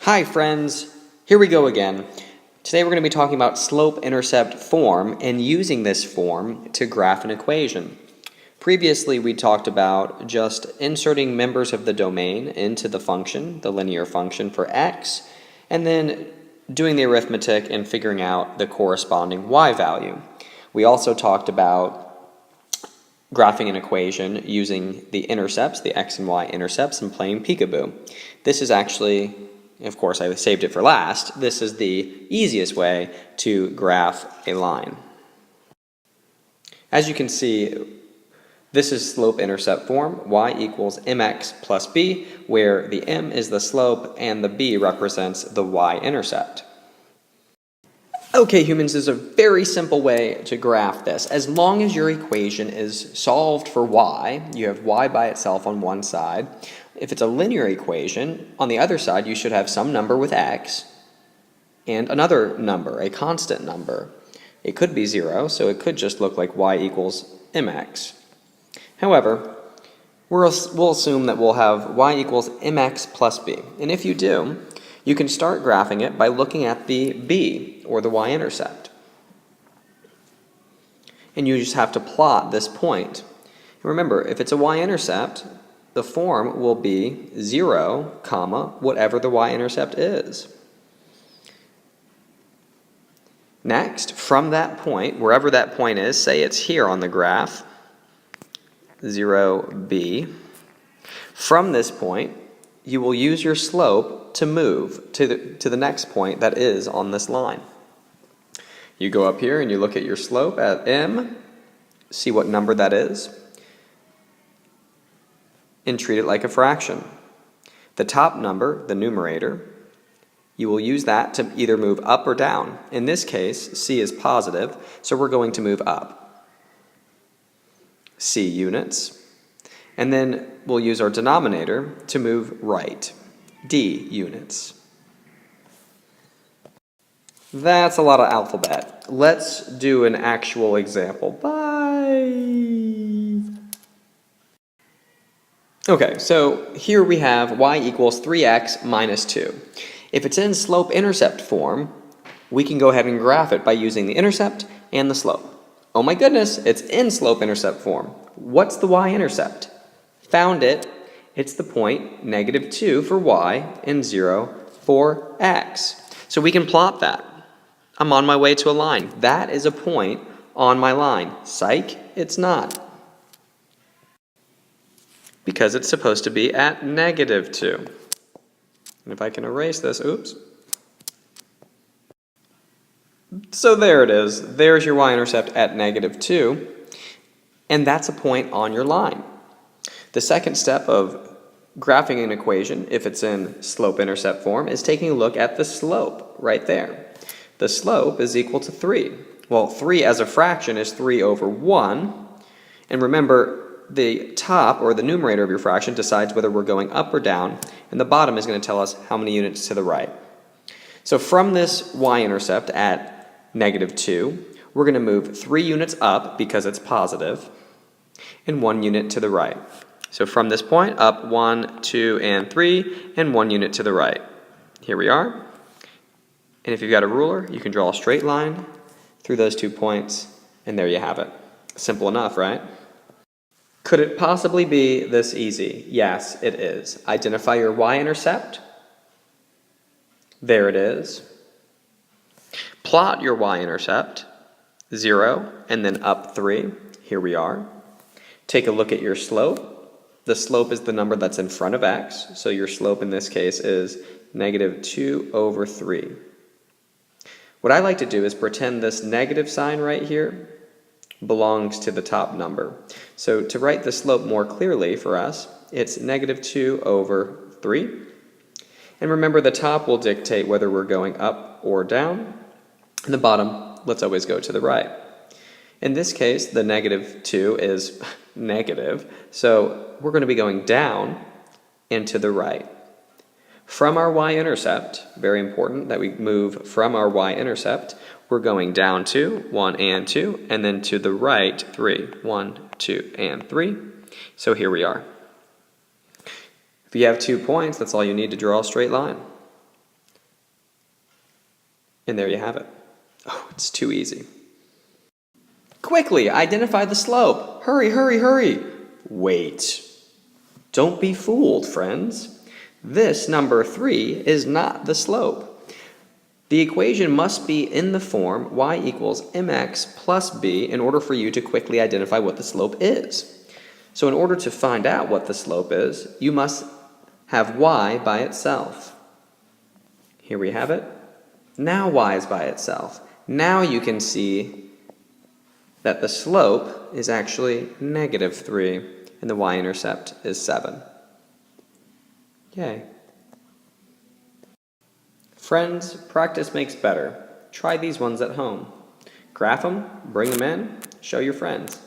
Hi friends, here we go again. Today we're going to be talking about slope-intercept form and using this form to graph an equation. Previously we talked about just inserting members of the domain into the function, the linear function for x, and then doing the arithmetic and figuring out the corresponding y value. We also talked about graphing an equation using the intercepts, the x and y intercepts, and playing peekaboo. This is actually, of course I saved it for last, this is the easiest way to graph a line. As you can see, this is slope-intercept form, y equals mx plus b, where the m is the slope and the b represents the y-intercept. Okay, humans, there's a very simple way to graph this. As long as your equation is solved for y, you have y by itself on one side. If it's a linear equation, on the other side you should have some number with x and another number, a constant number. It could be 0, so it could just look like y equals mx. However, we'll assume that we'll have y equals mx plus b. And if you do, you can start graphing it by looking at the b, or the y-intercept. And you just have to plot this point. And remember, if it's a y-intercept, the form will be 0, comma, whatever the y-intercept is. Next, from that point, wherever that point is, say it's here on the graph, 0b, from this point, you will use your slope to move to the next point that is on this line. You go up here and you look at your slope at m, see what number that is, and treat it like a fraction. The top number, the numerator, you will use that to either move up or down. In this case, c is positive, so we're going to move up. C units. And then we'll use our denominator to move right, d units. That's a lot of alphabet. Let's do an actual example. Bye! Okay, so here we have y equals 3x minus 2. If it's in slope-intercept form, we can go ahead and graph it by using the intercept and the slope. Oh my goodness, it's in slope-intercept form. What's the y-intercept? Found it. It's the point -2 for y and 0 for x. So we can plot that. I'm on my way to a line. That is a point on my line. Psych, it's not. Because it's supposed to be at -2. And if I can erase this, oops. So there it is. There's your y-intercept at -2. And that's a point on your line. The second step of graphing an equation, if it's in slope-intercept form, is taking a look at the slope right there. The slope is equal to 3. Well, 3 as a fraction is 3 over 1. And remember, the top, or the numerator of your fraction, decides whether we're going up or down, and the bottom is going to tell us how many units to the right. So from this y-intercept at -2, we're going to move 3 units up because it's positive, and 1 unit to the right. So from this point, up 1, 2, and 3, and 1 unit to the right. Here we are. And if you've got a ruler, you can draw a straight line through those 2 points, and there you have it. Simple enough, right? Could it possibly be this easy? Yes, it is. Identify your y-intercept. There it is. Plot your y-intercept, 0, and then up 3. Here we are. Take a look at your slope. The slope is the number that's in front of x, so your slope in this case is -2 over 3. What I like to do is pretend this negative sign right here belongs to the top number. So to write the slope more clearly for us, it's -2 over 3. And remember, the top will dictate whether we're going up or down, and the bottom, let's always go to the right. In this case, the -2 is negative, so we're going to be going down and to the right. From our y-intercept, very important that we move from our y-intercept, we're going down 2, 1 and 2, and then to the right 3, 1, 2, and 3. So here we are. If you have 2 points, that's all you need to draw a straight line. And there you have it. Oh, it's too easy. Quickly, identify the slope. Hurry, hurry, hurry. Wait. Don't be fooled, friends. This number 3 is not the slope. The equation must be in the form y equals mx plus b in order for you to quickly identify what the slope is. So in order to find out what the slope is, you must have y by itself. Here we have it. Now y is by itself. Now you can see that the slope is actually negative 3 and the y-intercept is 7. Yay. Friends, practice makes better. Try these ones at home. Graph them, bring them in, show your friends.